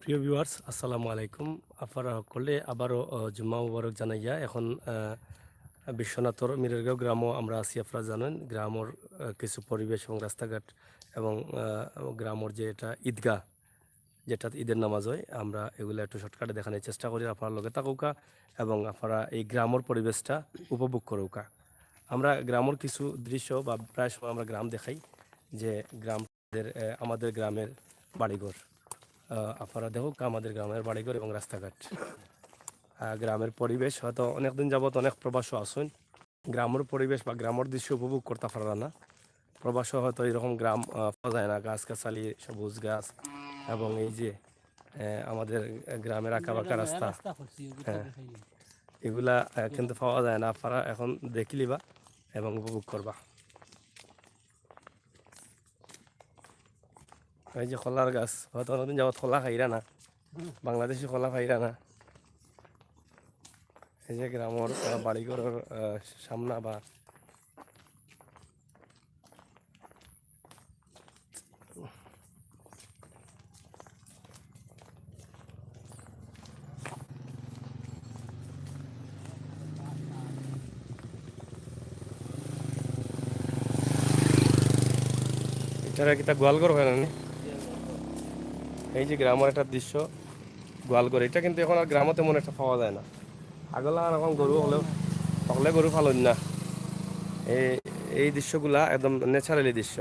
প্রিয় ভিউয়ার্স আসসালামু আলাইকুম। আপনারা সকলে আবারও জুম্মা মুবারক জানাইয়া এখন বিশ্বনাথর মিররগাঁও গ্রামও আমরা আছি। আপনারা জানেন গ্রামর কিছু পরিবেশ এবং রাস্তাঘাট এবং গ্রামর যে এটা ঈদগাহ, যেটা ঈদের নামাজ হয়, আমরা এগুলো একটু শর্টকাটে দেখানোর চেষ্টা করি। আপনার লগে থাকুকা এবং আপনারা এই গ্রামর পরিবেশটা উপভোগ করুকা। আমরা গ্রামর কিছু দৃশ্য বা প্রায় সময় আমরা গ্রাম দেখাই, যে আমাদের গ্রামের বাড়িঘর। আপনারা দেখুক আমাদের গ্রামের বাড়িঘর এবং রাস্তাঘাট, গ্রামের পরিবেশ। হয়তো অনেকদিন যাবত অনেক প্রবাসী আসুন, গ্রামের পরিবেশ বা গ্রামের দৃশ্য উপভোগ করতে পারা না। প্রবাসী হয়তো এরকম গ্রাম পাওয়া যায় না, গাছগাছালি, সবুজ গাছ এবং এই যে আমাদের গ্রামের আঁকাবাঁকা রাস্তা, হ্যাঁ, এগুলা কিন্তু পাওয়া যায় না। আপনারা এখন দেখিলিবা এবং উপভোগ করবা। এই যে কলার গাছ, হয়তো অনেকদিন যাবত কলা খাইরা না, বাংলাদেশি কলা খাইরা না। এই যে গ্রামের বাড়িঘরের সামনা বা এটা কিতা গোয়ালঘর হয় না নি? এই যে গ্রামের একটা দৃশ্য, গোয়ালঘর। এটা কিন্তু এখন আর গ্রামে তেমন একটা পাওয়া যায় না। আগলা আর এখন গরু হলেও সকলে গরু পালন না। এই এই দৃশ্যগুলা একদম ন্যাচারালি দৃশ্য।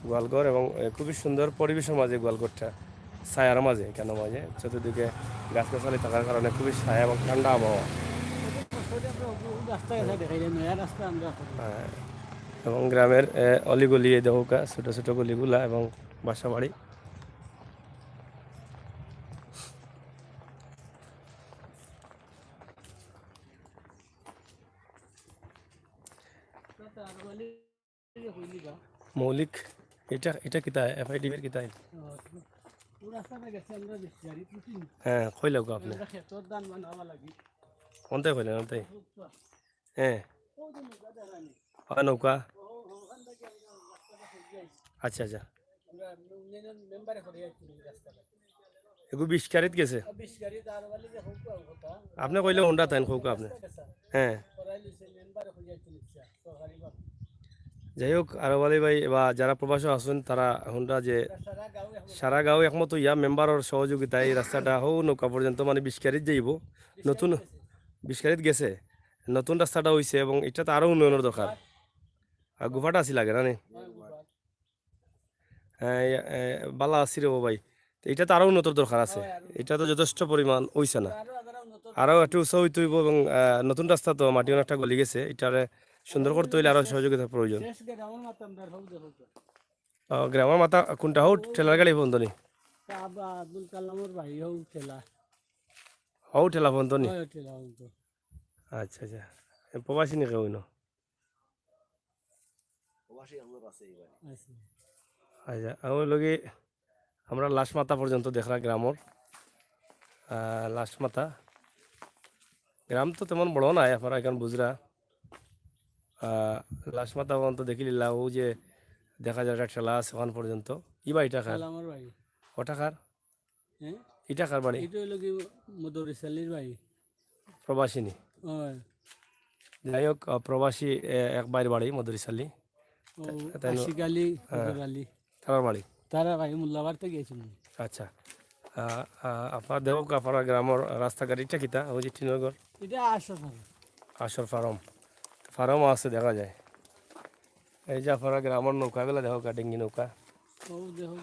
গোয়ালঘর এবং খুবই সুন্দর পরিবেশের মাঝে গোয়ালঘরটা, ছায়ার মাঝে, কেন মাঝে চতুর্দিকে গাছগাছালি থাকার কারণে খুবই ছায়া এবং ঠান্ডা আবহাওয়া। হ্যাঁ, এবং গ্রামের অলিগলি দেখা ছোটো ছোটো গলিগুলা এবং বাসা বাড়ি। মৌলিক এটা এটা কিতা এফআইডির কিতা? হ্যাঁ, কইলাম গো আপনি কোনটাই কইলেন ওনটাই? হ্যাঁ, হয় নৌকা। আচ্ছা আচ্ছা, এগু 20 গাড়িত গেছে। আপনি কইলে হোন্ডা তাইন খৌকা আপনি। হ্যাঁ, যাই হোক আরবালি ভাই বা যারা প্রবাসী আছেন তারা হোন্ডা যে সারা গাঁও একমত ইয়া মেম্বারের সহযোগিতায় এই রাস্তাটা হৌ নৌকা পর্যন্ত মানে 20 গাড়িত যাইব। নতুন 20 গাড়িত গেছে, নতুন রাস্তাটা হইছে এবং এটা তো আরও উন্নয়নের দরকার। আর গুফাটা আসি লাগে না নি? হ্যাঁ, বালা আসি রে ভাই, এটা তো আরও উন্নতর দরকার আছে। এটা তো যথেষ্ট পরিমাণ হইছে না, আরও একটু উৎসাহ হইতে হইব। এবং নতুন রাস্তা তো মাটি অনেকটা গলি গেছে, এটারে সুন্দর করতে হইলে আরও সহযোগিতার প্রয়োজন। গ্রামের মাথা কোনটা হোক ঠেলার গাড়ি বন্ধ নি? আব্দুল কালামর ভাই হোক ঠেলা হও ঠেলা বন্ধ নি? ঠেলা আচ্ছা আচ্ছা, প্রবাসী নাকি হইন? আচ্ছা, ওই লগে আমরা লাশ মাথা পর্যন্ত দেখলাম গ্রামর। লাশ মাথা গ্রাম তো তেমন বড় নাই, আপনারা এখন বুঝরা। লাশ মাথা পর্যন্ত দেখিলিলা, ও যে দেখা যায় একটা ঠেলা আছে ওখান পর্যন্ত। ইবা এটা খার আমার ভাই ওটা খার হ্যাঁ এটা খার বাড়ি এটা হইলো কি মদরিসালির ভাই প্রবাসিনী। ওই যাই হোক প্রবাসী এক বাইর বাড়ি মধুরিশালী, ও তাই আশিক আলী ফজর আলী তার বাড়ি। তারা ভাই মোল্লাবার থেকে গেছিল। আচ্ছা, আপনার দেহ আপনার গ্রামের রাস্তাঘাট এটা কিতা ওই যে টিনগর এটা আসো আসর ফার্ম ফার্মও আছে দেখা যায়। এই যে আপনারা গ্রামের নৌকাগুলো দেখো, ডিঙ্গি নৌকা,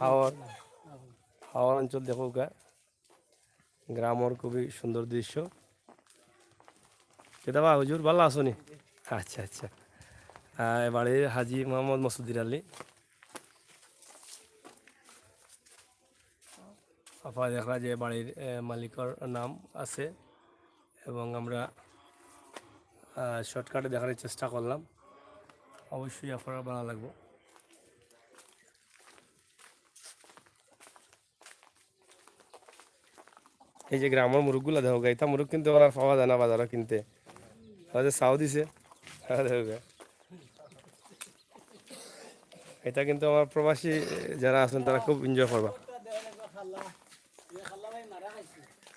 হাওয়ার হাওয়ার অঞ্চল দেখো। গ্রামের খুবই সুন্দর দৃশ্য। কেতাবা হুজুর ভালো আছো নি? আচ্ছা আচ্ছা, বাড়ির হাজি মোহাম্মদ মসুদ্দিন আলী। আপনারা দেখা যে বাড়ির মালিকের নাম আছে এবং আমরা শর্টকাটে দেখার চেষ্টা করলাম। অবশ্যই আপনারা ভালো লাগবে। এই যে গ্রামের মুরগগুলো দেখো, এটা মুরগ কিন্তু আর পাওয়া যায় না বাজারে কিনতে, চাও দিছে। এটা কিন্তু আমার প্রবাসী যারা আছেন তারা খুব এনজয় করবা।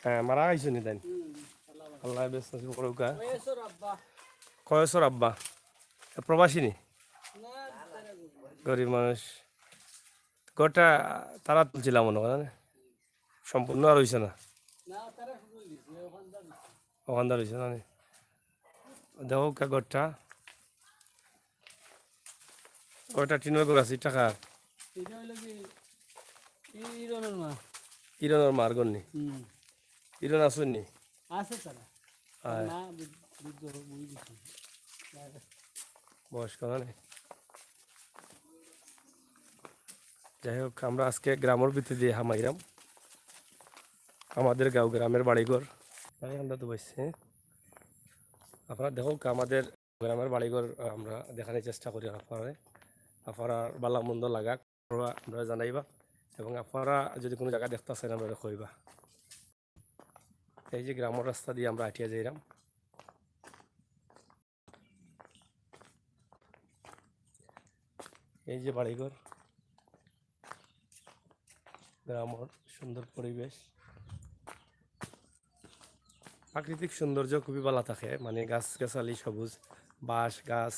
হ্যাঁ মারা গেছো নি তাই আল্লাহ বেশ নসিব করুকা ওয়েসর আব্বা কয়সর আব্বা প্রবাসী নি না তারা গরিব মানুষ গোটা তারা তুলছিলাম মনে করেন সম্পূর্ণ আর হয়েছে না না তারা শুরু দিছে ওখান দা ওখানদার হয়েছে না নি? দেখো কা গোটা গোটা টিনের গোড় আছে টাকা এটা হইলো কি এই ইরনের মা ইরনের মার গন্নি হুম ইরন আসুন নি আছে তারা আয়। মা বুদ্ধ বুঝি দিছে বয়স্ক না নি? যাই হোক আমরা আজকে গ্রামের ভিতরে দিয়ে হামাইরাম আমাদের গাঁও গ্রামের বাড়িঘর আমরা তো বসছি আপনারা দেখো আমাদের গ্রামের বাড়িঘর আমরা দেখানোর চেষ্টা করি আপনারা বালা মন্দ লাগা আমরা জানাইবা এবং আপনারা যদি কোনো জায়গা দেখতে আসেন আমরা কইবা এই যে গ্রামের রাস্তা দিয়ে আমরা আটিয়া যাইরাম এই যে বাড়িঘর গ্রামের সুন্দর পরিবেশ প্রাকৃতিক সৌন্দর্য খুবই ভালো থাকে মানে গাছ গাছালি সবুজ বাঁশ গাছ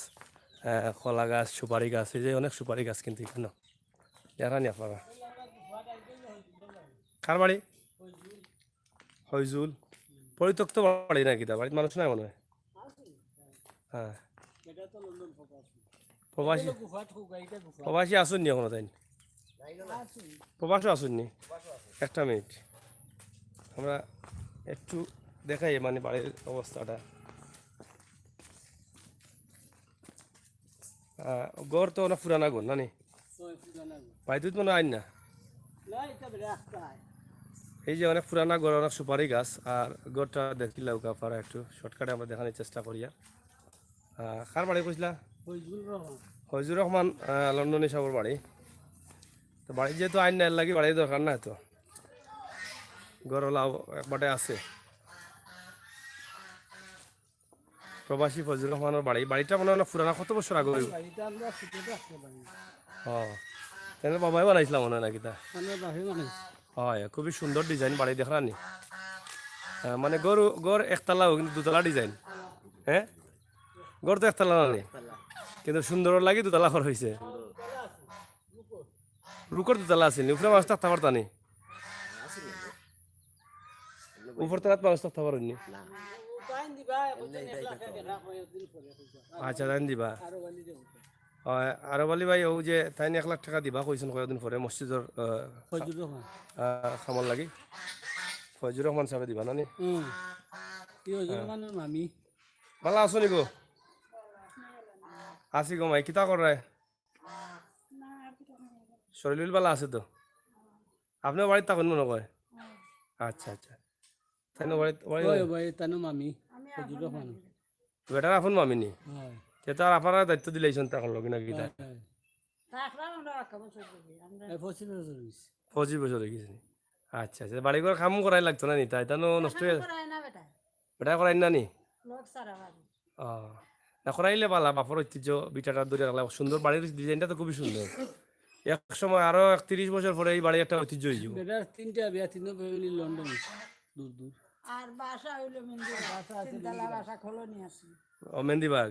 কলা গাছ সুপারি গাছ এই যে অনেক সুপারি গাছ কিন্তু এখানে দেখানি আপনারা কার বাড়ি হইজুল পরিত্যক্ত বাড়ি নাকি তা বাড়িতে মানুষ নাই মনে হয় হ্যাঁ এটা তো লন্ডন প্রবাসী প্রবাসী গুফা ঠুকা এটা গুফা প্রবাসী আসুননি এখনো তাই আছে প্রবাসও আসুননি একটা মিনিট আমরা একটু দেখাই মানে বাড়ির অবস্থাটা গড় তো অনেক পুরানা গড় না নি ওই পুরানা বাইদুত মনে আইন না না এটা রাস্তা এই যে অনেক পুরানা গড় অনেক সুপারি গাছ আর গড়টা দেখিলাম আপনারা একটু শর্টকাটে আমরা দেখানোর চেষ্টা করি কার বাড়ি কইছিলা ফজলুর রহমান ফজুর রহমান লন্ডনী সাহর বাড়ি তো বাড়ি যেহেতু আইন না এর লাগে বাড়ির দরকার না তো গড়লা একবারে আছে প্রবাসী ফজুর রহমানের বাড়ি বাড়িটা মনে হয় না পুরানা কত বছর আগে হইব? বাড়িটা আমরা ছুটে রাখতে পারি ও তাহলে বাবাই বানাইছিলাম মনে হয় নাকি তা আমরা বাহি মানুষ হয় খুবই সুন্দর ডিজাইন বাড়ি দেখলানি মানে গরু গড় একতলা কিন্তু দুতলা ডিজাইন হ্যাঁ গড় তো একতলা না নেই কিন্তু সুন্দর লাগে দুতলা ঘর হয়েছে রুকর দুতলা আছে উপরে মানুষ থাকতে পারতানি উপর তলাত মানুষ থাকতে পারেননি টাইম দিবা এখন এক লাখ টাকা দেখা হয় দিন পরে আচ্ছা জান দিবা আরো বালি দেব আরো বলি ভাই ও যে তাই 1 লাখ টাকা দিবা কইছেন কয়েকদিন পরে মসজিদর ফজলুর রহমান খামার লাগি ফজুর রহমান সাহেব দিবা নানি হুম কি ফজলুর রহমানের মামি ভালো আছো নি গো আসি গো মাই কিতা কর রে শরীর ভালো আছে তো আপনার বাড়িতে তখন মনে কয় আচ্ছা আচ্ছা তাই না বাড়িতে ওই ভাই তানো মামি ফজলুর রহমান বেটার আপন মামিনি হয় তে তার আপনারা দায়িত্ব দিলেছেন তখন লগে না কিতা এই 25 বছর হইছে 25 বছর হয়ে গেছে আচ্ছা আচ্ছা বাড়ি ঘর কাম করাই লাগতো না নি তাই তা নষ্ট হয়ে বেটা করাই না নি ও না করাইলে পালা বাপর ঐতিহ্য বিটাটা দূরে রাখলে সুন্দর বাড়ির ডিজাইনটা তো খুবই সুন্দর এক সময় আরো 30 বছর পরে এই বাড়ি একটা ঐতিহ্য হয়ে যাবো বেটার তিনটা বিয়া তিন ফ্যামিলি লন্ডন দূর দূর আর বাসা হইলো মিন্দির তিনতলা বাসা কলোনি আছে ও মেহেন্দিবাগ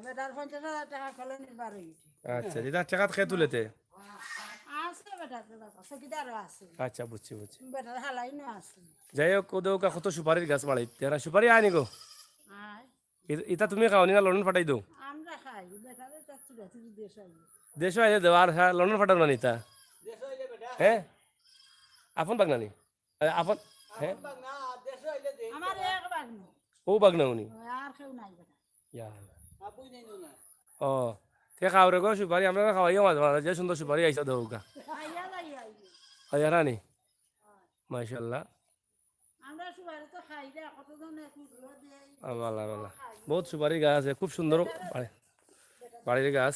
বেটার 50,000 টাকা কলোনির বার হইছে আচ্ছা যেটা টাকা খেয়ে তুলেতে আছে বেটার চকিদারও আছে আচ্ছা বুঝছি বুঝছি বেটার হালাইনও আছে যাই হোক ওদের কত সুপারির গাছ বাড়ি তেরা সুপারি আনি গো আর এটা তুমি খাওনি না লন্ডন ফাটাই দো আমরা খাই বেটারে চাচ্ছি বেশি দেশ আইলো দেশ আইলে দেও আর হ্যাঁ লন্ডন ফাটাও না নিতা হ্যাঁ আপন বাগ নানি আপন হ্যাঁ আমার এক বাগনি ও বাগ না উনি আর কেউ নাই বেটা ইয়া আপুই নেই না ও তে খাও রে গো সুপারি আমরা খাওয়াইও মাঝে মাঝে যে সুন্দর সুপারি আইসা দৌকা খাইয়া যাই আইলো আয়া রানি মাশাআল্লাহ আমরা সবাই তো খাই রে কতজন একটু দেই আল্লাহ আল্লাহ বহুত সুপারি গাছ আছে খুব সুন্দর বাড়ির গাছ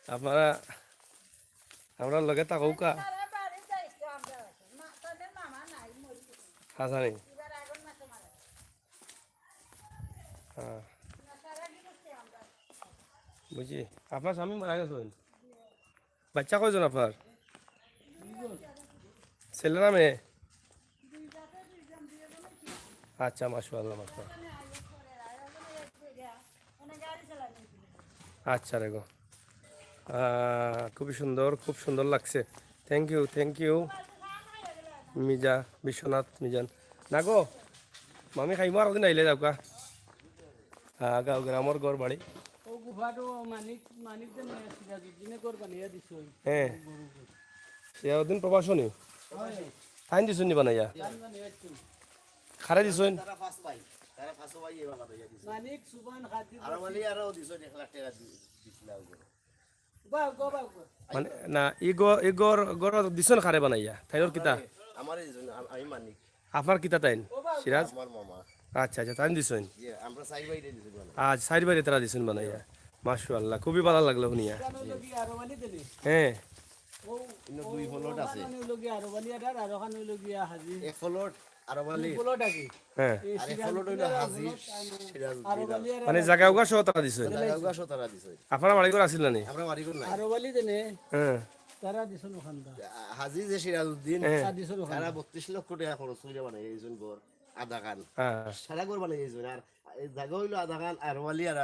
আপনারা আমরা লগে থাকুকা আরে বাড়ি যাইছো আমরা মা তোদের মামা নাই মরি গেছে হাসানি এবার আগুন মাসে মারা হ্যাঁ না সারা কি করতে আমরা বুঝছি আপনার স্বামী মারা গেছেন বাচ্চা কয়জন আপনার ছেলে না মেয়ে দুইটা আচ্ছা মাশাআল্লাহ মাশাআল্লাহ। অনেক গাড়ি চালানো আচ্ছা রে গো, খুব সুন্দর লাগছে। Thank you Mirza Biswanath Mizan. না গো মামি খাইব আর দিন আইলে যাওকা। গাঁও গ্রামর গড় বাড়ি। ও গুফাটো মানিক দেন সিরাজউদ্দিনে কর বানিয়ে দিছো হ্যাঁ সিরাজউদ্দিন প্রবাসনী ফাইন দিছুন নি বানাইয়া খারে দিছুন। মানিক সুবান খাদি মানে না ইগর গড় দিছুন খারে বানাইয়া তাইনর কিতা আমারই আমি মানিক আপনার কিতা তাইন সিরাজ। আমার মামা আচ্ছা আচ্ছা তাইন দিছুন। আমরা সাই বাইরে দিছি মানে আজ সাইড বাইরে তারা দিছুন বানাইয়া মাশাআল্লাহ খুবই ভালো লাগলো শুনিয়া। আরো বানি দেনে হ্যাঁ ও ইনো দুই ফলট আছে লগিয়া আরো বানি আর আরো খান লগিয়া হাজি এক ফলট আর বালি বলট আছে হ্যাঁ এই আর এক ফলট হইলো হাজি আরো বালি আর মানে জায়গা উগা সহ তারা দিছুন। সিরাজউদ্দিন তারা দিছে আপনার বাড়ি করে আসিল না নি? আমরা বাড়ি কর নাই আরো বালি দেনে হ্যাঁ তারা দিছো ওখানটা হাজি যে সিরাজউদ্দিন হ্যাঁ দিছো তারা 32 লক্ষ টাকা খরচ করে বানাই এইজন ঘর আধা খান হ্যাঁ সারা ঘর বানাই এইজন আর এই জায়গা হইলো আধা খান আর বালি আর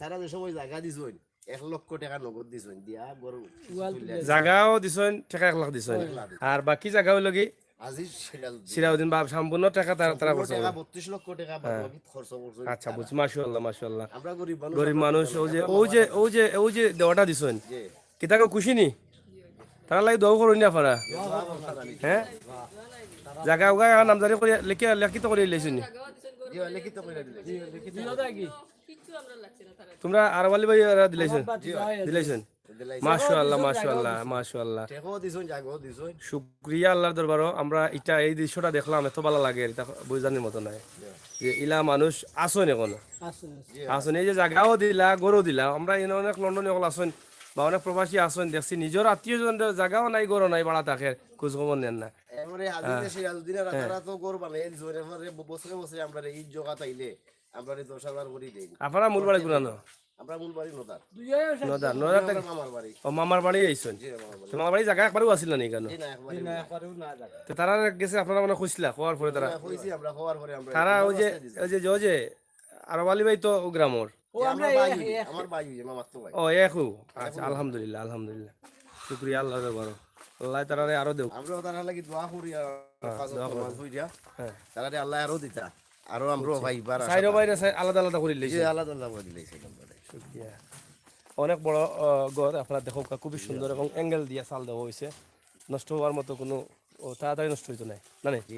তারা যে সময় জায়গা দিছুন 1 লক্ষ টাকা নগদ দিছুন দিয়া ঘর ওয়াল জাগাও দিছুন টাকা 1 লাখ দিছুন আর বাকি জায়গা হইল কি হাজি সিরাজউদ্দিন সিরাউদ্দিন বাপ সম্পূর্ণ টাকা তারা খরচ টাকা করবে। 32 লক্ষ টাকা বাকি খরচ করছে আচ্ছা বুঝছি মাশাআল্লাহ মাশাআল্লাহ। আমরা গরিব মানুষ গরিব মানুষ ও যে দেওয়াটা দিছুন যে কিতাকে খুশি নি তারা লাগে দোয়া করুন না পারা হ্যাঁ জায়গা উগা নামজারি করে লিখিত করে লেছুন নি জি লিখিত করে দিলে দিলো দাকি তোমরা আরবালি ভাই দিলেছেন দিলেছেন মাশাআল্লাহ মাশাআল্লাহ মাশাআল্লাহ। টেকো দিছুন জাগো দিছুন শুক্রিয়া আল্লাহর দরবারও আমরা এটা এই দৃশ্যটা দেখলাম এত ভালো লাগে এটা বুঝানোর মতো নাই যে ইলা মানুষ আসুন এখন আছে আসুন এই যে জায়গাও দিলা গরু দিলা আমরা এনে অনেক লন্ডনে সকল আসুন বা অনেক প্রবাসী আসুন দেখছি নিজের আত্মীয় জন জায়গাও নাই গরু নাই বাড়া থাকে খোঁজ খবর নেন না। এবারে হাজিরে সিরাজউদ্দিনের রাতারা তো গর বানাই দিছুন এবারে বছরে বছরে আমরা এই জগা তাইলে আমরা 10,000 করে দেই আপনারা মূল বাড়ি গুলানো আমরা মূল বাড়ি নদার দুইয়ে নদা নদা আমরা মামার বাড়ি ও মামার বাড়ি আইসুন জি মামার বাড়ি তোমার বাড়ি জায়গা একবারও আসিল না কেন এই না একবারে একবারেও না যাবে তো তারা গেছে আপনারা মানে খুঁজলা খোয়ার পরে তারা হইছি আমরা খাওয়ার পরে আমরা তারা ওই যে আরবালি ভাই তো গ্রামর ও আমরা আমার ভাই মামার তো ভাই ও একু আচ্ছা আলহামদুলিল্লাহ আলহামদুলিল্লাহ শুক্রিয়া আল্লাহ বড় আল্লাহ তারারে আরো দেও আমরা তারা লাগি দোয়া করি আর কাজ হই দিয়া হ্যাঁ তারা আল্লাহ আরো দিতা আরো আমরা ভাই বার সাইরো বাইরে আলাদা আলাদা করে জি লিখছে আলাদা আলাদা করে দিলেছে আমরা শুক্রিয়া অনেক বড় ঘর আপনারা দেখো খুবই সুন্দর এবং অ্যাঙ্গেল দিয়ে চাল দেওয়া হয়েছে নষ্ট হওয়ার মতো কোনো তাড়াতাড়ি নষ্ট হইতো নাই না নে জি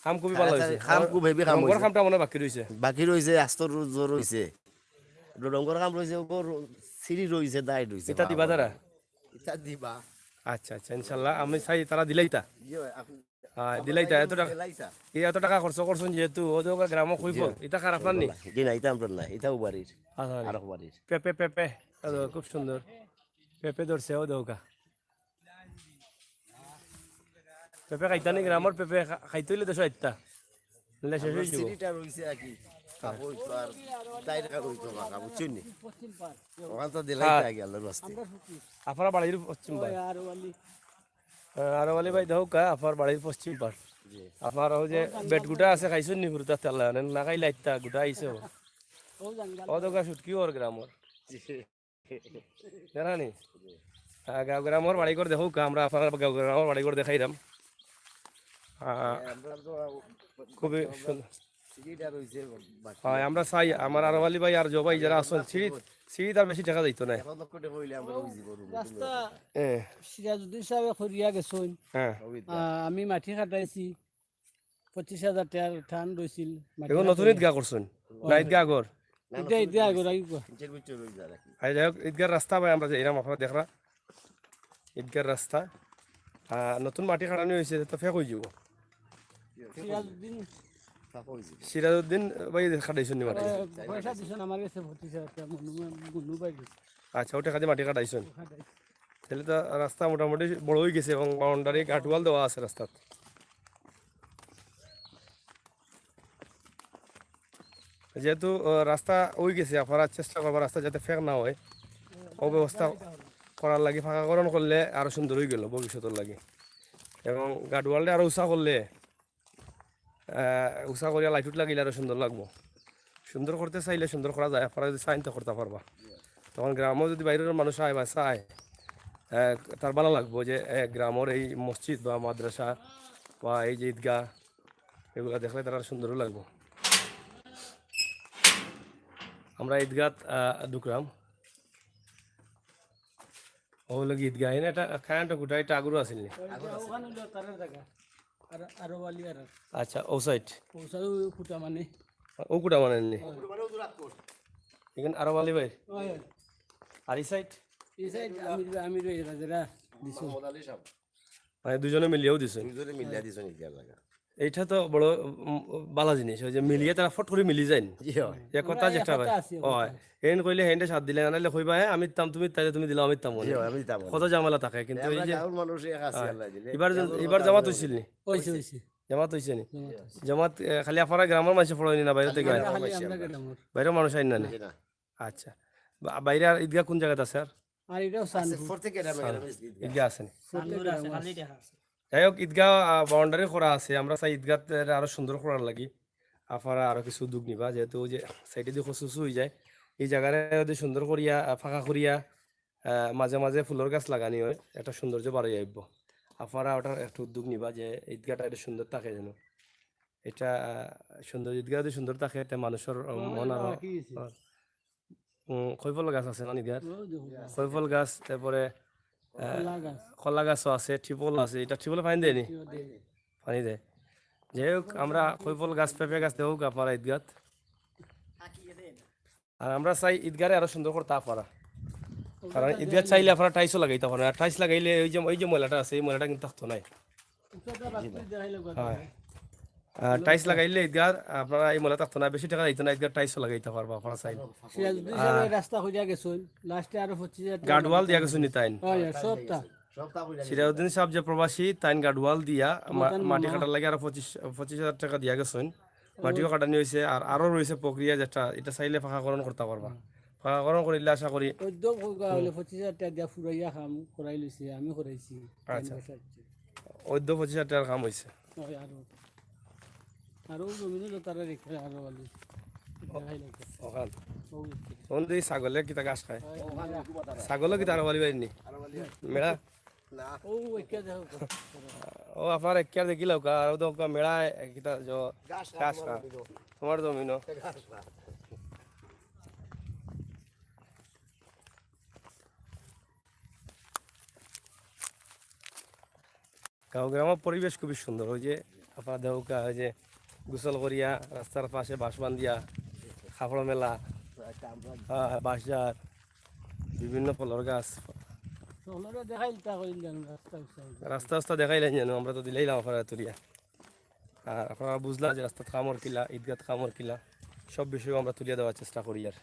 কাম খুবই ভালো হয়েছে কাম খুব হেভি কাম ঘর কামটা মনে হয় বাকি রয়েছে বাকি রয়েছে আস্তর জোর রয়েছে রঙর কাম রয়েছে ওপর সিঁড়ি রয়েছে দাই রয়েছে এটা দিবা তারা এটা দিবা আচ্ছা আচ্ছা ইনশাল্লাহ আমি চাই তারা দিলাইতা জি আপনি দিলাইতা এত টাকা লাইতা এত টাকা খরচ করছেন যেহেতু ওদের গ্রাম খুঁজব এটা খারাপ আপনার নি জি না এটা আমরা না এটাও বাড়ির আচ্ছা আর বাড়ির পেঁপে পেঁপে খুব সুন্দর পেঁপে ধরছে ও দৌকা পেঁপে খাইতা নি গ্রামের পেঁপে খাইতে হইলে দেশ আইতা নাহলে শেষ হয়ে যাব সিঁড়িটা রয়েছে আর কি কাপড় আর তাই টাকা রইতো মাকা বুঝছেন নি পশ্চিম পার ওখান তো দিলাই আগে আল্লাহর রাস্তায় আমরা ফুকি আপনার বাড়ির পশ্চিম পার আর ওয়ালি আরওয়ালি ভাই দৌকা আপনার বাড়ির পশ্চিম পার জি আপনার ওই যে বেড গুটা আছে খাইছেন নি ফুরতা তেলা না খাইলে আইতা গুটা আইছে ও জঙ্গল ও দৌকা শুটকি ওর গ্রামের জি জানা নি গাঁও গ্রামের বাড়ি করে দেখো আমরা আপনার গাঁও গ্রামের বাড়ি করে দেখাইলাম আমরা তো খুবই সুন্দর সিঁড়িটা রয়েছে বাকি হয় আমরা চাই আমার আরওয়ালি ভাই আর জবাই যারা আছেন সিঁড়ি তার বেশি টাকা দিত না 1 লক্ষ টাকা হইলে আমরা বুঝি করব রাস্তা হ্যাঁ সিরাজউদ্দিন সাহেব খরিয়া গেছইন হ্যাঁ আমি মাটি কাটাইছি 25,000 টাকার ঠান রইছিল এখন নতুন ঈদগাহ করছেন না ঈদগাহ আগর এটা আগর আগে নিচের ভিতরে রয়ে যায় রাখি আর যাই হোক ঈদগার রাস্তা ভাই আমরা এরকম আপনারা দেখরা ঈদগার রাস্তা নতুন মাটি কাটানো হয়েছে তো ফেক হয়ে যাব সিরাজউদ্দিন সাফ হইছে সিরাজউদ্দিন ভাই কাটাইছেন নি মাটি পয়সা দিছেন আমার কাছে 25,000 টাকা মনু পাই গেছে আচ্ছা ওটা কাজে মাটি কাটাইছেন কাটাইছি তাহলে তো রাস্তা মোটামুটি বড় হয়ে গেছে এবং বাউন্ডারি গাটওয়াল দেওয়া আছে রাস্তাত যেহেতু রাস্তা হয়ে গেছে আপনারা চেষ্টা করবার রাস্তা যাতে ফেক না হয় অব্যবস্থা করার লাগে ফাঁকাকরণ করলে আরো সুন্দর হয়ে গেল ভবিষ্যতের লাগে এবং গার্ডওয়ালটা আরো উঁচা করলে উষা করিয়া লাইটুট লাগিলে আরো সুন্দর লাগবো। সুন্দর করতে চাইলে সুন্দর করা যায়, আপনারা যদি চাইন তো করতে পারবা। তখন গ্রামও যদি বাইরের মানুষ আয় বা চায় তার ভালো লাগবো যে গ্রামের এই মসজিদ বা মাদ্রাসা বা এই যে ঈদগাহ এগুলো দেখলে তারা সুন্দরও লাগবো। আমরা ঈদগাহ ঢুকলাম, ওগুলো ঈদগাহ এনে এটা খায়ানটা গোটা এটা আগুরও আসেনি। ওখানে হলো তারের জায়গা আর আরো বালি আর আচ্ছা ও সাইড পৌঁছাও ফুটা মানে ও কুটা মানে নি মানেও দূর রাখতো। এখানে আরো বালি ভাই ওই আর এই সাইড এই সাইড আমি রই রাজরা দিছো মোহাম্মদ আলী সাহেব মানে দুজনে মিলিয়েও দিছে। দুজনে মিলিয়া দিছেন ইদিয়ার জায়গা। এইটা তো বড় বালা জিনিস ওই যে মিলিয়ে তারা ফট করে মিলি যায় জি হয়। একতা যেটা ভাই হয় হেন কইলে হেনটা সাথ দিলে আনাইলে কইবা আমি তাম তুমি তাইলে তুমি দিলাম আমি তাম জি হয়, আমি দিতাম। কত ঝামেলা থাকে কিন্তু এই আমরা যে গাঁওর মানুষ এক আছি আল্লাহ দিলে। এবার জামাত হইছিল নি হইছে হইছে জামাত হইছে নি জামাত খালি আপনারা গ্রামের মানুষ পড়াই না বাইরে থেকে খালি আমরা গেলাম বাইরের মানুষ আইন না নি? জি না। আচ্ছা বাইরে আর ঈদগাহ কোন জায়গাতে আছে আর আর এটাও সান প্রত্যেক গ্রামে ঈদগাহ আছে নি? খালি দেখা যাই হোক ঈদগাহ বাউন্ডারি করা আছে, আমরা চাই ঈদগাহ আরো সুন্দর করার লাগি আপনারা আরো কিছু উদ্যোগ নিবা, যেহেতু ওই যে সাইডে দিয়ে খসুসু হয়ে যায় এই জায়গায় যদি সুন্দর করিয়া ফাঁকা করিয়া মাঝে মাঝে ফুলের গাছ লাগানি হয় একটা সৌন্দর্য বাড়াই আইব। আপনারা ওটার একটা উদ্যোগ নিবা যে ঈদগাহটা এটা সুন্দর থাকে যেন, এটা সুন্দর ঈদগাহ যদি সুন্দর থাকে এটা মানুষের মন আরো খৈফল গাছ আছে না ঈদগাহ খৈফল গাছ, তারপরে কলা গাছও আছে, ট্রিপল আছে। এটা ট্রিপলে পানি দেয়নি? পানি দেয়। যাই হোক আমরা খৈফল গাছ পেঁপে গাছ দেবো আপনারা ঈদগাহ, আর আমরা চাই ঈদগাহে আরো সুন্দর করতে আপনারা, কারণ ঈদগাহ চাইলে আপনারা টাইসও লাগাইতে পারেন, আর টাইস লাগাইলে ওই যে ময়লাটা আছে এই ময়লাটা কিন্তু থাকতো নাই। হ্যাঁ টাইস লাগাইলে ঈদগাহ আপনারা এই ময়লা থাকতো না, বেশি টাকা দিত না, ঈদগাহ টাইসও লাগাইতে পারবো আপনারা চাইলে। রাস্তা খুঁজা গেছুন লাস্টে আরো 25,000 গার্ডওয়াল দিয়া গেছো নি তাইন সবটা সিরাউদ্দিন সাহেব যে প্রবাসী তাইন গার্ডওয়াল দিয়া মাটি কাটার লাগে আরো 25,000 টাকা দিয়া গেছেন, মাটিও কাটানি হয়েছে। আর আরো রয়েছে প্রক্রিয়া যেটা এটা চাইলে ফাঁকাকরণ করতে পারবা, ফাঁকাকরণ করিলে আশা করি উদ্যোগ হলে 25,000 টাকা দিয়া ফুরাইয়া কাম করাই লইছে, আমি করাইছি। আচ্ছা 25,000 টাকার কাম হয়েছে। আরো আরো জমিনে তারা রেখে আরো বালি ওখান কোন দিই ছাগলে কিতা গাছ খায়, ছাগলও কিতা আরো বালি বাইনি মেড়া ও একা যাও ও আপনার এক দেখিল আর তো মেড়া কিতা গাছ খা তোমার জমিন গাঁও গ্রামের পরিবেশ খুবই সুন্দর। ওই যে আপনার দেহকা ওই যে গোসল করিয়া রাস্তার পাশে বাঁশ বান্ধিয়া খাফড় মেলা বাঁশঝাড় বিভিন্ন ফলের গাছ রাস্তা রাস্তা দেখাইলেন যেন আমরা তো দিলাইলাম আপনারা তুলিয়া, আর আপনারা বুঝলা যে রাস্তা খামর কিলা ঈদগাহ খামর কিলা সব বিষয়ে আমরা তুলিয়া দেওয়ার চেষ্টা করি। আর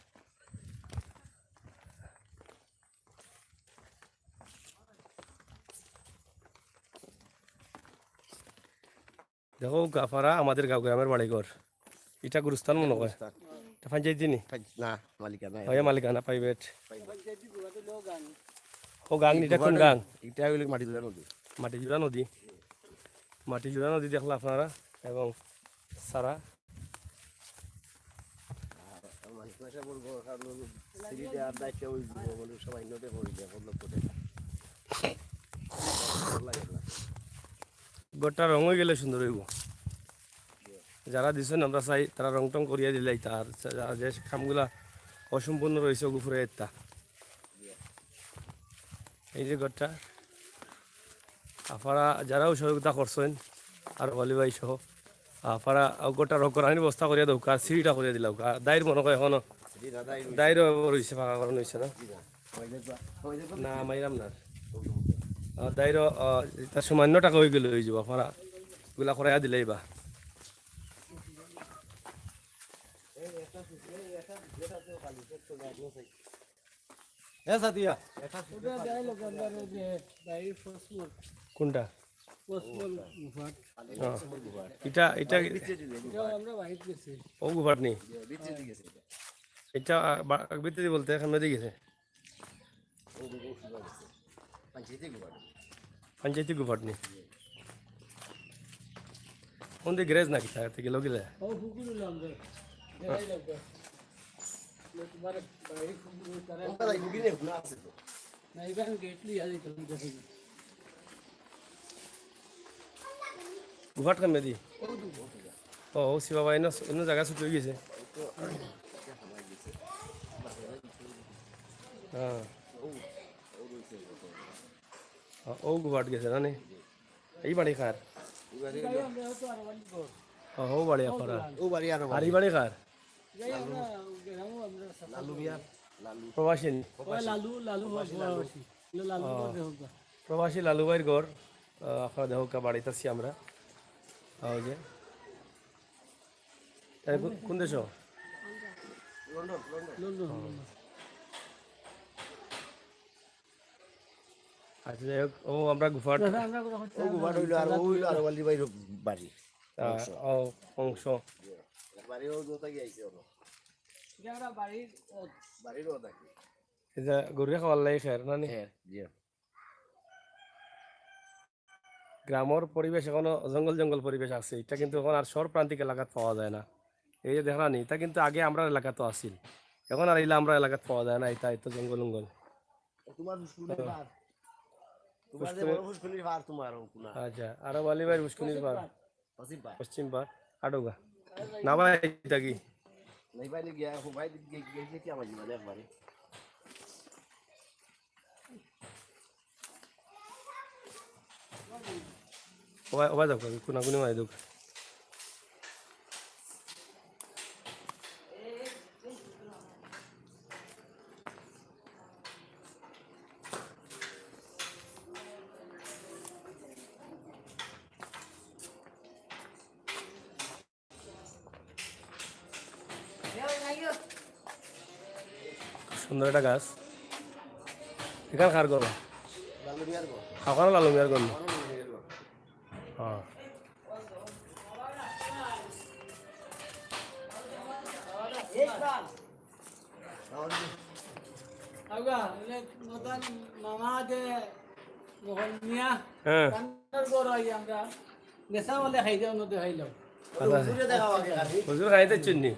দেখো আপনারা আমাদের গাঁও গ্রামের বাড়িঘর এটা গুরুস্থান মনে হয় এটা পঞ্চায়েত নি না মালিকানা হয় মালিকানা প্রাইভেট। ও গাং এটা কোন গাং? এটা হইল মাটি জোড়া নদী। মাটিজোড়া নদী, মাটিজোড়া নদী দেখলা আপনারা এবং সারা গোটা রং হয়ে গেলে সুন্দর হইব। যারা দিছেন আমরা চাই তারা রং টং করিয়া দিলাই, তার যে কামগুলা অসম্পূর্ণ রয়েছে গুফুরে একটা এই যে ঘরটা আপনারা যারাও সহযোগিতা করছেন আর অলি ভাই সহ আপনারা গোটা রং করার ব্যবস্থা করিয়া দৌকা, আর সিঁড়িটা করিয়া দিলাম। দায়ের মনে হয় এখনো দায়েরও রয়েছে ফাঁকা করানো হয়েছে না না মাইরাম না দায়ের তার সামান্য টাকা হয়ে গেলে হয়ে যাব, আপনারা ওগুলা করাইয়া দিলেই বা কোনটা এটা এটা ও গুফাট নেই এটা ভিতরে বলতে এখন মেদে গেছে পঞ্চায়েতি গুফাট নেই। কোন দিকে গ্যারেজ নাকি তার থেকে লগিলে ও পুকুর উলাম রে দেখাই লাগবে তোমার বাড়ি পুকুর করে ওটা লাইক গিনে না আছে তো না এখানে গেট লিয়ে আলি তুমি দেখো গুহাট কামে দি ও শিবা ভাই এন জায়গা ছুটি হয়ে গেছে হ্যাঁ ও গুহাট গেছে না নি এই বাড়ি কার আমরা তো আর বাড়ি কর ও বাড়ি আপনারা ও বাড়ি আর আর এই বাড়ি কার যাই আমরা গেলাম আমরা লালু মিয়া লালু প্রবাসী ওই লালু লালু বাসি লালু করে হোক প্রবাসী লালু ভাইয়ের ঘর আপনারা দেখো কা বাড়িতে আছি আমরা ওই যে তাই কোন দেশ লন্ডন লন্ডন লন্ডন আচ্ছা যাই হোক ও আমরা গুফাট আমরা করে হচ্ছে ও গুবাট হইলো আর ও হইলো আর ওয়ালি ভাইর বাড়ি ও অংশ বাড়ি ও জোতা গিয়েছে ওর আমরা বাড়ির বাড়ির ও দেখি এটা গরুয়া খাওয়ার লাগে খের না নি হ্যাঁ জি গ্রামের পরিবেশ এখনো জঙ্গল জঙ্গল পরিবেশ আছে এটা কিন্তু এখন আর শহর প্রান্তিক এলাকাত পাওয়া যায় না এই যে দেখলানি এটা কিন্তু আগে আমরা এলাকাতে আসিল এখন আর এলা আমরা এলাকাত পাওয়া যায় না এটা তো জঙ্গল জঙ্গল তোমার ফুসকুনির ভার তোমার যে বড় ফুসকুনির ভার তোমার ও কুনা আচ্ছা আর বালি ভাই মুশকিল পার পশ্চিম ভার পশ্চিম পার আডোগা না ভাই এটা কি নাই ভাই গিয়া ও ভাই গিয়ে কি আমার জীবনে একবারে ওবা যাও কোনা কোনি মাই দুক সুন্দর একটা গাছ এখানে খার করো লালু মিয়ার গো ওখানে লালু মিয়ার গন্ধ লালু মিয়ার গো হ্যাঁ আগা এলে নতুন মামা দে মোহন মিয়া হ্যাঁ কান্নার বড় আই আমরা নেশা বলে খাই দাও নতে খাইলাম হুজুরে দেখা আগে খালি হুজুর খাইতে চুন্নি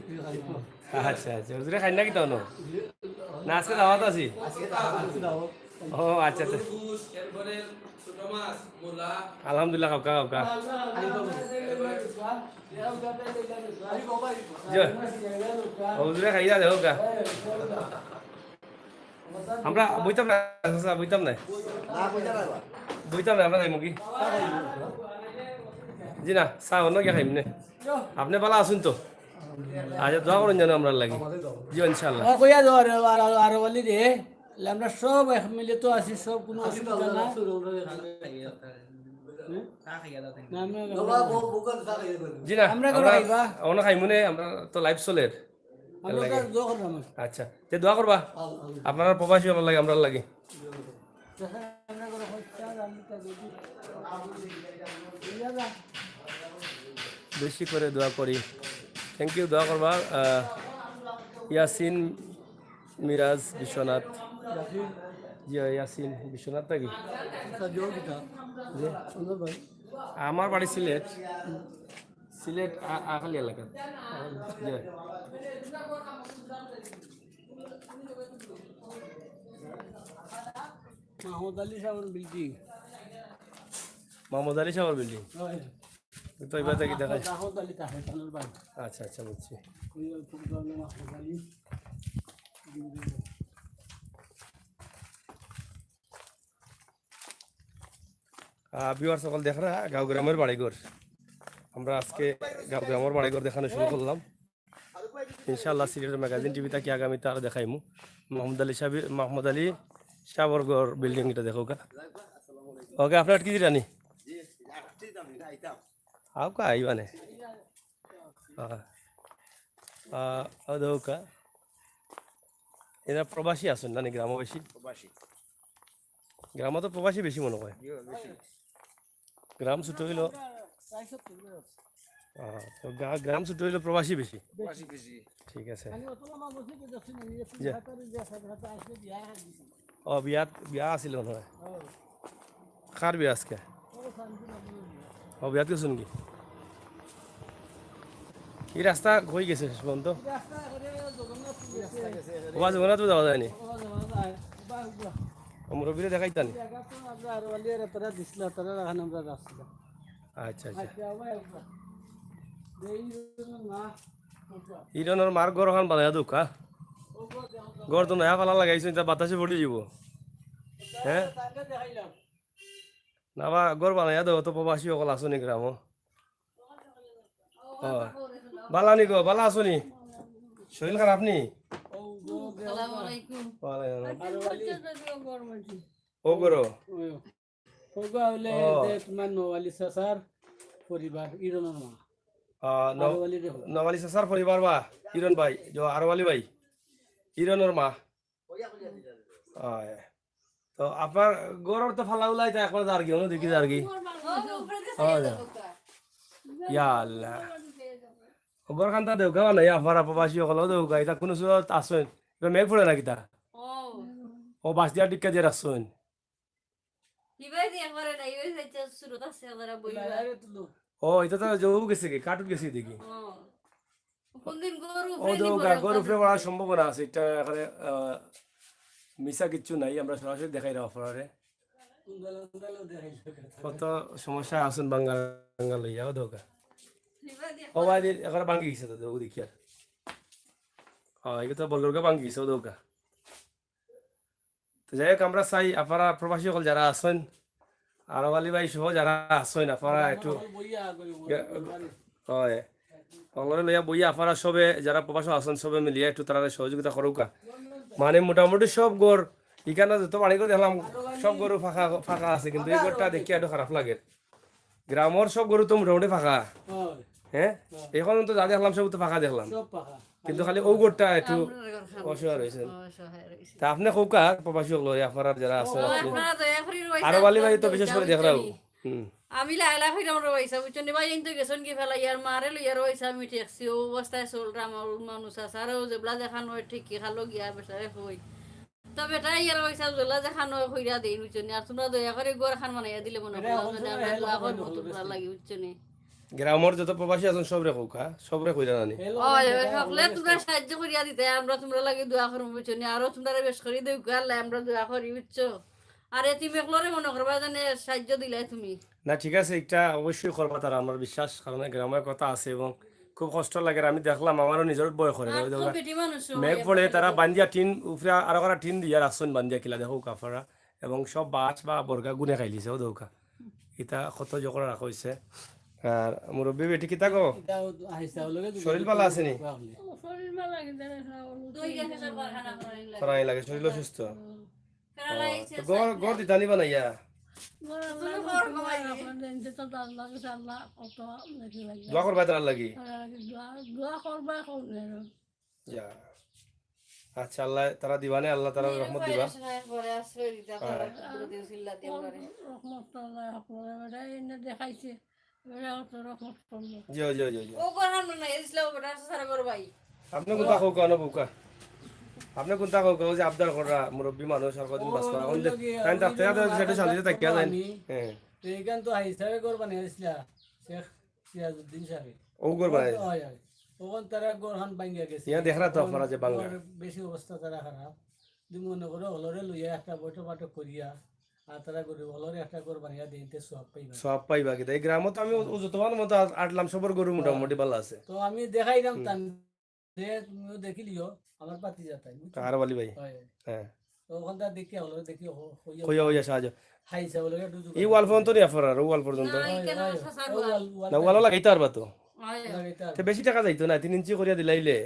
আচ্ছা আচ্ছা হুজুরে খাই না কি তাও না আজকে দাওয়াত আছি ও আচ্ছা আচ্ছা আলহামদুলিল্লাহ কাকা কাকা হুজুরে খাইয়া দেখো কা আমরা বইতাম না বইতাম না না কইতা না বইতাম না আমরা যাইমু কি জি না চা অন্য গিয়া খাইম নে আপনি ভালো আসুন তো আচ্ছা দোয়া করুন যেন আমরা লাগি জি ইনশাল্লাহ কইয়া দাও আর বলি রে আমরা সব এক মিলে তো আছি সব কোনো অসুবিধা না জি না আমরা আমরা খাইবা অন্য খাইমু নে আমরা তো লাইভ চলের আমরা তো দোয়া করলাম আচ্ছা তে দোয়া করবা আপনারা প্রবাসী আমার লাগে আমরা লাগি আমরা করে হচ্ছে আমি তো যদি বেশি করে দোয়া করি থ্যাংক ইউ দোয়া করবা ইয়াসিন মিরাজ বিশ্বনাথ জি ইয়াসিন বিশ্বনাথ নাকি আমার বাড়ি সিলেট সিলেট আখালি এলাকা জি মাহমুদ আলী সাহেবের বিল্ডিং মোহাম্মদ আলী সাহর বিল্ডিং তো এবার থেকে দেখা মাহমুদ আলী তাহে তানের বাড়ি আচ্ছা আচ্ছা বুঝছি মাহমুদ আলী বিহার সকল দেখা গাঁও গ্রামের বাড়িঘর আমরা আজকে গাঁও গ্রামের বাড়িঘর দেখানো শুরু করলাম ইনশাআল্লাহ সিলেটের ম্যাগাজিন টিভিতে কি আগামীতে আর দেখাইমু মোহাম্মদ আলী সাবর ঘর বিল্ডিং এটা দেখো কা ওকে আপনার কি জানি জি আসছি আমি আইতাম আও কা আইবানে দেখো কা এরা প্রবাসী আসুন না গ্রামবাসী প্রবাসী গ্রামে তো প্রবাসী বেশি মনে হয় গ্রাম ছোট হইল তো গ্রাম ছোট হইল প্রবাসী বেশি প্রবাসী বেশি ঠিক আছে আমি অতলা মা বসে তো দেখছি না নিজে জি। হাতারে যে সাথে আসলে বিয়া দিছি ও বিয়া আছিল নহয় কার বিয়া আজকে ও শান্তি না ও বিয়াত গেছুন কি এই রাস্তা হয়ে গেছে শেষ পর্যন্ত রাস্তা করে জগন্নাথপুর গেছে ওবা জগন্নাথ যাওয়া যায়নি ও জগন্নাথ বাহ বাহ মুরব্বীরে দেখাইতানি জায়গা তো আমরা আর ওয়ালিয়ার তারা দিছিল তারা রাখান আমরা রাস্তা আচ্ছা আচ্ছা আচ্ছা ভাই দেই না ইরানোর মার ঘর এখন বানাই দুঃখ হ্যাঁ ঘর তো নয়া পালা লাগাইছো এটা বাতাসে পড়ে যাব হ্যাঁ তাকে দেখাইলাম নাবা ঘর বানাই দেবো তো প্রবাসী সকল আছো নি গ্রাম বালা নি গো বালা আছো নি শরীর খারাপ নি ও গো ওয়ালাইকুম। আর ওয়ালি ও গরো ও গো হলে যে তোমার নোয়ালি সাসার পরিবার ইরনের মা আর ওয়ালি রে নওয়ালি সাসার পরিবার বা ইরন ভাই আরওয়ালি ভাই ইরনের মা হয় তো আপনার গরর তো ফালা উলাই তা একবার আর কি হলো দেখি আর কি ইয়া আল্লাহ খবর খান্তা দেউকা নাই আপনার প্রবাসী সকল দেউকা এটা কোনো সুরত আসেন এটা মেঘ পড়ে নাকি তা ও বাস দিয়া টিকা দিয়ে রাখছেন আরে তুলো ও এটা তো যাবো গেছে কি কাটুক গেছে দেখি ও দেউকা গরু ফ্রে পড়ার সম্ভাবনা আছে এটা এখানে মিশা কিচ্ছু নাই আমরা সরাসরি দেখাই রাখা আপনারে উন্দালো দেখাইলো কত সমস্যা আছেন বাঙ্গাল বাঙ্গাল লইয়া ও দেউকা ও ভাই এখন ভাঙ্গি গেছে তো দেউ দেখি আর হ্যাঁ এটা তো বলগা ভাঙ্গি গেছে ও দেউকা তো যাই হোক আমরা চাই আপনারা প্রবাসী সকল যারা আছেন আরওয়ালি ভাই সহ যারা আছেন আপনারা একটু বইয়া হয় বাংলারে লইয়া বইয়া আপনারা সবে যারা প্রবাসী আছেন সবে মিলিয়ে একটু তারা সহযোগিতা করুকা মানে মোটামুটি সব গড় এখানে যত বাড়ি করে দেখলাম সব গরু ফাঁকা ফাঁকা আছে কিন্তু এই গরুটা দেখি একটু খারাপ লাগে গ্রামের সব গরু তো মোটামুটি ফাঁকা হয় হ্যাঁ এখন তো যা দেখলাম সব তো ফাঁকা দেখলাম সব পাখা কিন্তু খালি ও গরুটা একটু অসহায় রয়েছে তা আপনি কৌকা প্রবাসী লই আপনারা যারা আছেন আরওয়ালি ভাই তো বিশেষ করে দেখরাও আমি লাইলা ফিরাম রইছা বুঝছেন ভাই ইনতো গেছন কি ফেলা ইয়ার মারে লইয়া রইছা আমি ট্যাক্সি ও অবস্থায় চলরাম মানুষ আছে আর যেবলা দেখানো ঠিক কি খালো গিয়া বেচারে হই তো বেটা ইয়ার রইছা যেলা দেখানো হইরা দেই বুঝছেন আর তোমরা দয়া করে গোর খান বানাইয়া দিলে মনে করো আমরা দোয়া করব তোমরা লাগি বুঝছেন গ্রামের যত প্রবাসী আছেন সবরে কৌকা সবরে কইরা নানি ওই সকলে তোমরা সাহায্য করিয়া দিতে আমরা তোমরা লাগি দোয়া করব বুঝছেন আর তোমরা বেশ করি দেউ গালে আমরা দোয়া করি বুঝছো আরে তুমি একলরে মনে করবা জানে সাহায্য দিলে তুমি না ঠিক আছে এটা অবশ্যই করবা তারা আমার বিশ্বাস কারণ গ্রামের কথা আছে এবং খুব কষ্ট লাগে আমি দেখলাম আমারও নিজের বয় করে বেটি মানুষ মেঘ পড়ে তারা বান্দিয়া টিন উপরে আরো করা টিন দিয়া রাখছেন বান্দিয়া কিলা দেখো কাফারা এবং সব বাস বা বর্গা গুনে খাইলিছে ও দৌকা এটা কত জকরা রাখা হয়েছে আর মুরব্বী বেটি কিতা গো এটাও আইসা লগে শরীর ভালো আছে নি শরীর ভালো লাগে দুই গেছে সব কারখানা করাইলা করাই লাগে শরীর সুস্থ কারা আইছে গড় গড় দিতা নিবা না ইয়া দোয়া করবা তার লাগি ইয়া আচ্ছা আল্লাহ তারা দিবানে আল্লাহ তারা রহমত দিবা পরে আশ্রয় দিতে আপনারা দুদিন সিল্লা দিয়ে পারে দেখাইছে জিও জিও জিও জিও ও কোরআন না ইসলাম বড় সারা করো ভাই আপনি কোনটা কও কেন বুকা আপনি কোনটা কও যে আবদার করা মুরব্বী মানুষ আর কদিন বাস করা হলে তাই তাতে সেটা শান্তিতে থাকিয়া যায় হ্যাঁ এইখান তো হিসাবে করবা না ইসলা শেখ সিরাজউদ্দিন সাহেব ও করবা হয় হয় তখন তারা গোরহান ভাঙ্গিয়া গেছে ইয়া দেখরা তো আপনারা যে বাংলা বেশি অবস্থা তারা খারাপ তুমি মনে করো হলরে লইয়া একটা বৈঠক বাটক করিয়া আর তারা গরু হলরে একটা গরু বানিয়া দিতে সব পাইবা সব পাইবা কি এই গ্রামে তো আমি যতবার মতো আটলাম সবর গরু মোটামুটি ভালো আছে তো আমি দেখাইলাম তান যে তুমিও দেখিলিও আমার পাতি যাতাই আর বলি ভাই হয় হ্যাঁ তো ওখানটা দেখি হলরে দেখি কইয়া হইয়া সাহায্য হাইসা বলে দুজু এই ওয়াল পর্যন্ত নি আপনার ওয়াল পর্যন্ত না ওয়াল লাগাইতে পারবা তো তো বেশি টাকা যাইতো না 3 ইঞ্চি করিয়া দিলাইলে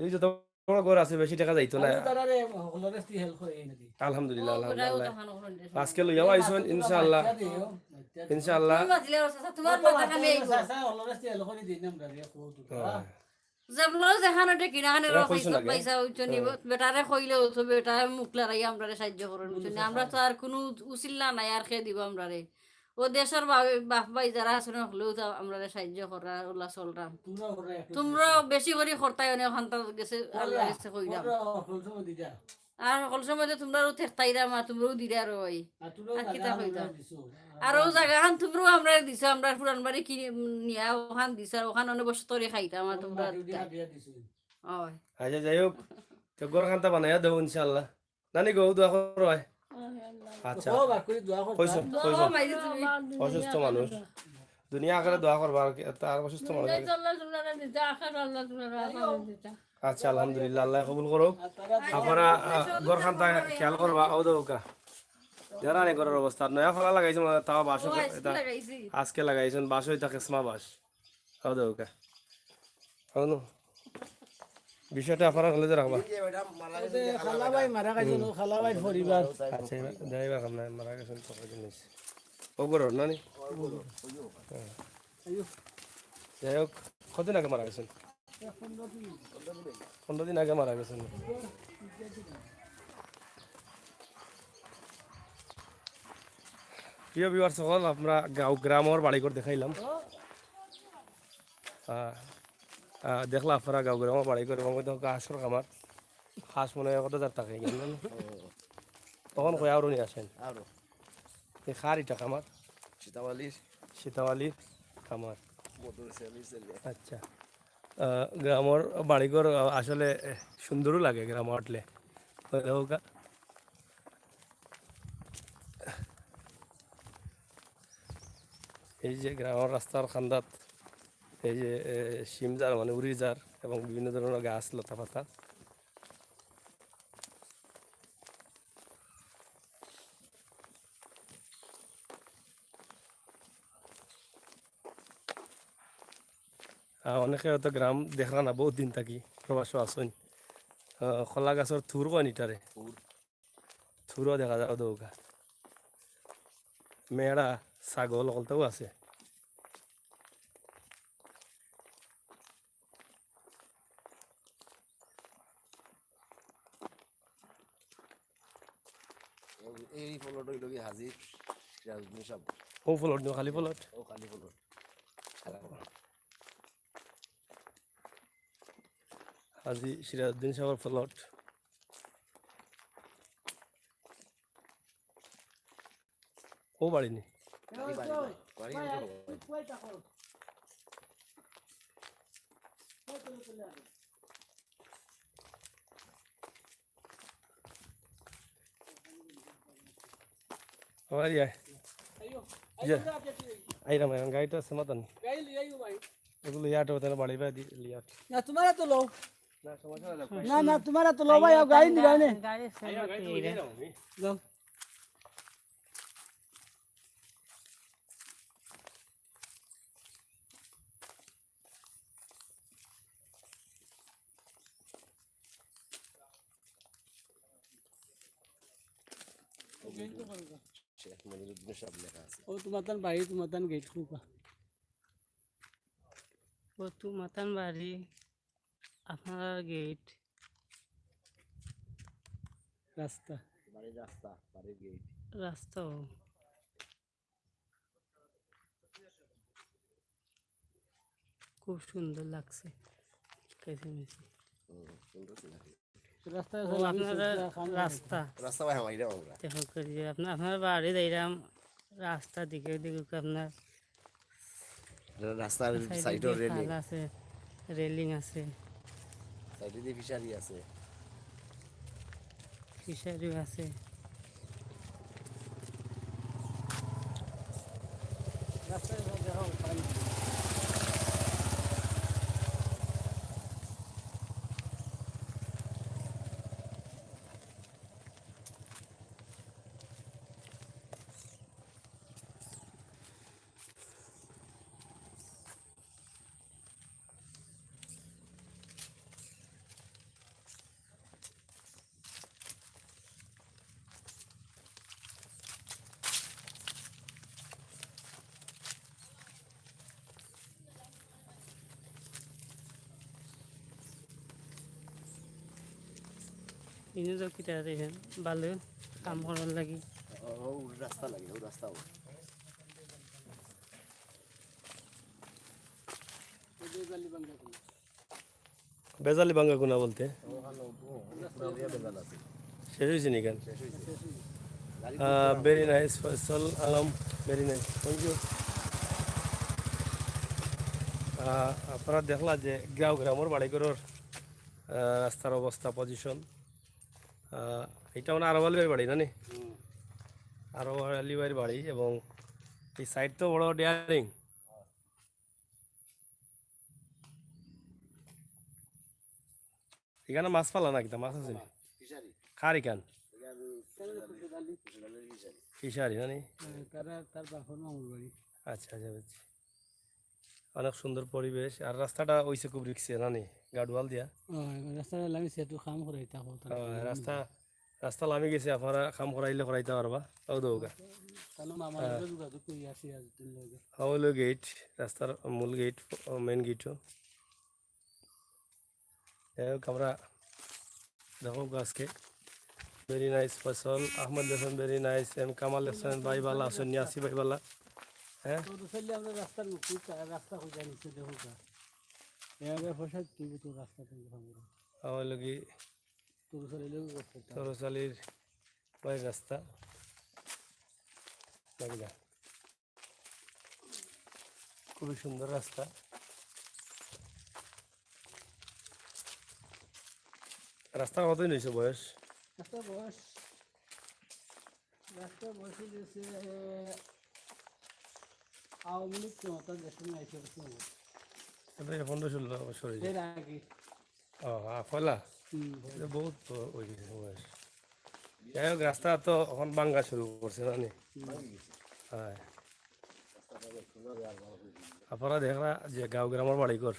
এই যত বড় ঘর আছে বেশি টাকা যাইতো না তারারে হলরে হেল্প করে এই নাকি আলহামদুলিল্লাহ আলহামদুলিল্লাহ আজকে লইয়াও আইছেন ইনশাআল্লাহ ইনশাআল্লাহ তোমার মাথা খালি সাসা হলরে হেল্প করে দিন আমরা রে যেমন যেখানে কিনা খানে রখাইছো পয়সা উচ্চনি বেটারে কইলে তো বেটা মুখলা রাই আমরারে সাহায্য করুন বুঝছেন আমরা তো আর কোনো উসিল্লা নাই আর খেয়ে দিব আমরারে ও দেশের বাপ ভাই যারা আছেন হলেও তো আমরারে সাহায্য করা ওলা চলরাম তোমরা বেশি করে খরতাই অনেক খান্তা গেছে আল্লাহ গেছে কইরাম আর সকল সময় তো তোমরাও থেরতাইরা মা তোমরাও দিলে আর ওই আর তোমরাও আর কিতা জায়গা হইতা? আমরা দিছো। আর ও জায়গা খান তোমরাও আমরা দিছো আমরা পুরান বাড়ি কিনে নিয়া ওখান দিছো আর ওখানে অনেক বছর তরি খাইতাম আর তোমরা মাটি উঠে হাঁটিয়া দিছো। হয় আচ্ছা যাই হোক তো গড় খান্তা বানাইয়া দেবো ইনশাল্লাহ নানি গো দোয়া করো আয়। আচ্ছা ও বাক করে দোয়া করবা। কইছো কইছো ও মাইরে তুমি অসুস্থ মানুষ দুনিয়া আকারে দোয়া করবা আর কি- তার অসুস্থ মানুষ আর কি। আচ্ছা আলহামদুলিল্লাহ আল্লাহ কবুল করুক আর তারা আপনারা গড় খান্তা খেয়াল করবা ও দৌকা যারা নেই ঘরের অবস্থা নয়া ফলা লাগাইছে তাও বাসও ও এটা লাগাইছি আজকে লাগাইছেন বাস হইতা কেসমা বাস ও দৌকা হনো বিষয়টা আপনারা হলে যে রাখবা খালা ভাই মারা গেছে খালা ভাই পরিবার। আচ্ছা যাইবা কামনা মারা গেছেন তো কদিন হয়েছে ও গড়র নানি যাই হোক কদিন আগে মারা গেছেন 15 দিন আগে মারা গেছেন প্রিয় বিবার সকল আমরা গ্রামের বাড়িঘর দেখাইলাম দেখলা আপনারা গাঁও গ্রামের বাড়িঘর এবং হাঁসর খামার হাঁস মনে হয় 1,000 টাকা গেল তখন কই আরো নিয়ে আসেন আরো এই খার এটা খামার সীতাবালির সীতাবালির খামার মধুর সেলির সেলি আচ্ছা গ্রামের বাড়িঘর আসলে সুন্দরও লাগে গ্রামে উঠলে এই যে গ্রামের রাস্তার খান্দাত এই যে শিমজার মানে উড়িজার এবং বিভিন্ন ধরনের গাছ লতা পাতা অনেকে হয়তো গ্রাম দেখলা না বহুত দিন থাকি প্রবাসও আসুন খোলা গাছের থুর কয় নিটারে থুরও দেখা যায় দৌকা মেয়েরা ছাগল অকলতেও আছে এই ফলট হইল কি হাজি রাজনী সব ও ফলট নিও খালি ফলট ও খালি ফলট আজি সিরাজউদ্দিন সাহেবের ফলট ও বাড়িনি বাড়ি আমার ইয়া আইরাম আইরাম গাড়িটা আছে মাতান গাই লিয়াইও ভাই। এগুলো ইয়াট হতে না বাড়ি বাড়ি লিয়াট না তোমারা তো লো। না সমস্যা না না না তোমারা তো লো ভাই গাই নি গাই নে। যাও। শেখ মনিরুদ্দিন সব লেখা আছে ও তোমার তান বাড়ি তোমার তান গেট খুবা। বতু মাতান বাড়ি আপনার গেট রাস্তা। বাড়ির রাস্তা বাড়ির গেট রাস্তাও খুব সুন্দর লাগছে কেসেমেসি সুন্দর ছিল রাস্তা ও আপনারা রাস্তা রাস্তা ভাই আমাইরা আমরা দেখো করি আপনার বাড়ি যাইলাম রাস্তা দিকে দিকে আপনার রাস্তার সাইডে সাইডের দিয়ে রেলিং খাল আছে রেলিং আছে সাইডে দিয়ে ফিশারি আছে ফিশারিও আছে রাস্তা দেখো পানি। ইনি তো কিটা দেখেন ভালো কাম করার লাগি ও রাস্তা লাগে ও রাস্তা বেজালি বাঙ্গা গুনা বলতে বেজাল আছে শেষ হয়েছে নি গান? শেষ হয়েছে গাড়ি তুলতে very nice Faisal Alam, very nice, thank you. আপনারা দেখলা যে গ্রামের বাড়িঘরের রাস্তার অবস্থা, পজিশন। এটা মানে আরব আলী বাড়ি না নি? আরব আলী বাড়ি, এবং এই সাইড তো বড় ডেয়ারিং। এখানে মাছ পালা না, কিতা মাছ আছে ফিশারি খার এখান ফিশারি ফিশারি না নি? তার বাপর মামুর বাড়ি। আচ্ছা আচ্ছা, বুঝছি। অনেক সুন্দর পরিবেশ, আর রাস্তাটা ওইসে খুব রিক্সে না নি, গার্ডওয়াল দিয়া। রাস্তায় লাগি সেতু খাম করে থাকো রাস্তা রাস্তা লামি গেছে, আপনারা কাম করাইলে করাইতে পারবা। ও দৌকা কারণ আমার যোগাযোগ করি আসি আজ দিন লাগে। হলো গেট, রাস্তার মূল গেট, মেন গেটও। যাই হোক, আমরা দেখো আজকে very nice Fazal Ahmed Hasan, very nice M Kamal Hasan ভাই বালা, সন্ন্যাসী ভাই বালা। হ্যাঁ, তো চললে আমরা রাস্তার মুখে রাস্তা খুঁজে নিচ্ছে দেখো কা এভাবে ফসাই তুই তো রাস্তা থেকে আমরা হলো কি তোর চলেলেও করতে তরসালির বাই রাস্তা লাগিলা, খুবই সুন্দর রাস্তা। রাস্তার কতদিন হয়েছে বয়স? রাস্তা বয়স গেছে আওয়ামী লীগ ক্ষমতা দেশের নাইছে 15-16 বছর হয়েছে। এর আগে পয়লা বহুত হয়ে গেছে বয়স। যাই হোক, রাস্তা তো এখন ভাঙ্গা শুরু করছে না নি? হ্যাঁ, আপনারা দেখরা যে গাঁও গ্রামের বাড়িঘর,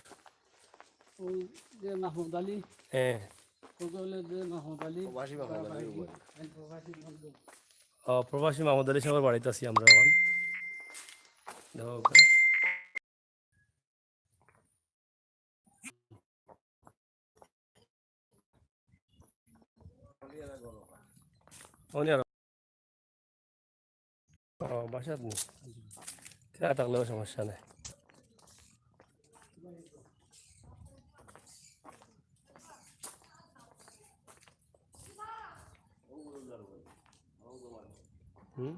ওই যে মাহমুদ আলী হ্যাঁ, ওগুলো যে মাহমুদ আলী প্রবাসী মাহমুদ আলী ওই প্রবাসী বন্ধু প্রবাসী মাহমুদ আলী সাহেবের বাড়িতে আছি আমরা এখন। দেখো উনি আর বাসাত নেই, থাকলেও সমস্যা নেই। হুম,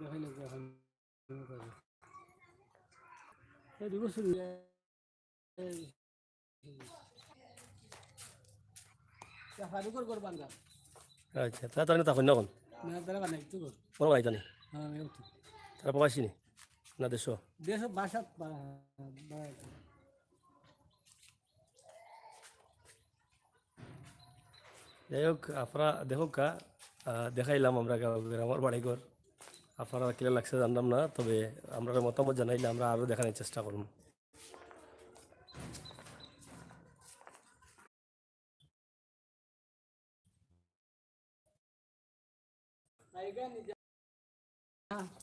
দেখাই লাগবে এখন এই দুটো শুরু ফারুকর করবান না আচ্ছা, তাড়াতাড়ি তখন নখন তারা বানাই তো কর কোনো বাড়িতে নেই, হ্যাঁ তারা প্রবাসী নেই না দেশ? দেশ বাসাত বাড়াই যাই হোক, আপনারা দেখো কা দেখাইলাম আমরা গ্রামের বাড়িঘর। আপনারা কিলা লাগছে জানলাম না, তবে আমরা মতামত জানাইলে আমরা আরও দেখানোর চেষ্টা করব।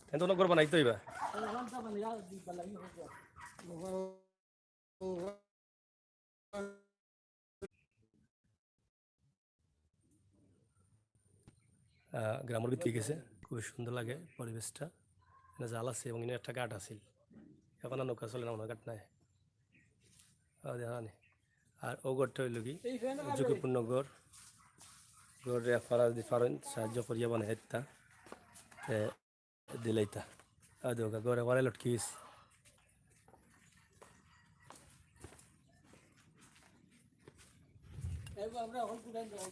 কিন্তু নগর বানাইতে হইবা। গ্রামের ভিতরে গেছে, খুবই সুন্দর লাগে পরিবেশটা। এখানে জাল আছে এবং এখানে একটা ঘাট আছিল, এখন আর নৌকা চলে না, ঘাট নাই দেখা নেই। আর ও ঘরটা হইল কি ঝুঁকিপূর্ণ ঘর, ঘরে আপনারা যদি পারেন সাহায্য করিয়া বানাই তা দিলাইতা দেখা ঘরে ঘরে লটকিস। আমরা এখন পুরান রং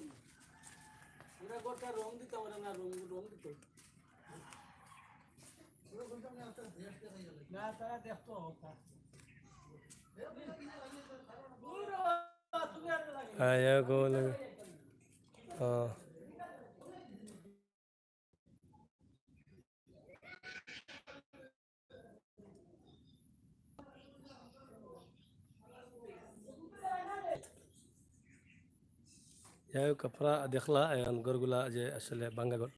পুরা গোটা রং দিতে পারে না, রং দিতে না তারা দেখতো হতা যাই হোক, আপনারা দেখলা এখন ঘরগুলা যে আসলে ভাঙ্গা ঘর।